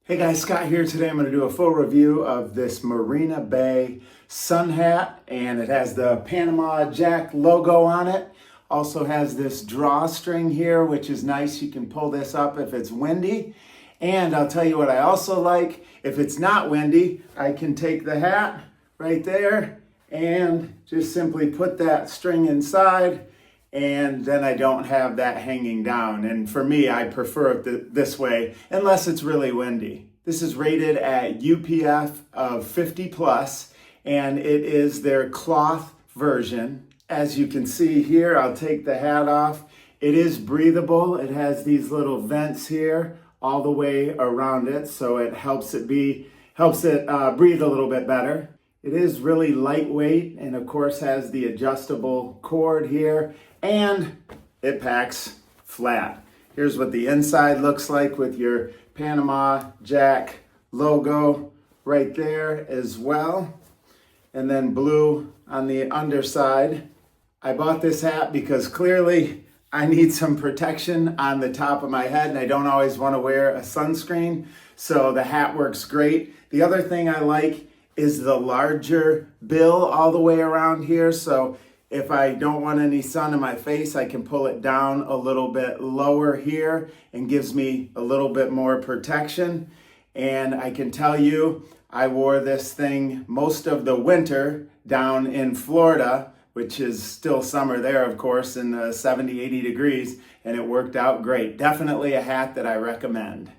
Hey guys, Scott here. Today I'm going to do a full review of this Marina Bay sun hat, and it has the Panama Jack logo on it. Also has this drawstring here, which is nice. You can pull this up if it's windy. And I'll tell you what I also like. If it's not windy, I can take the hat right there and just simply put that string inside, and then I don't have that hanging down. And for me, I prefer it this way, unless it's really windy. This is rated at UPF of 50 plus, and it is their cloth version. As you can see here, I'll take the hat off. It is breathable. It has these little vents here all the way around it, so it helps it breathe a little bit better. It is really lightweight, and of course has the adjustable cord here, and it packs flat. Here's what the inside looks like with your Panama Jack logo right there as well, and then blue on the underside. I bought this hat because clearly I need some protection on the top of my head, and I don't always want to wear a sunscreen, so the hat works great. The other thing I like is the larger bill all the way around here, so if I don't want any sun in my face, I can pull it down a little bit lower here and gives me a little bit more protection. And I can tell you, I wore this thing most of the winter down in Florida, which is still summer there, of course, in the 70, 80 degrees, and it worked out great. Definitely a hat that I recommend.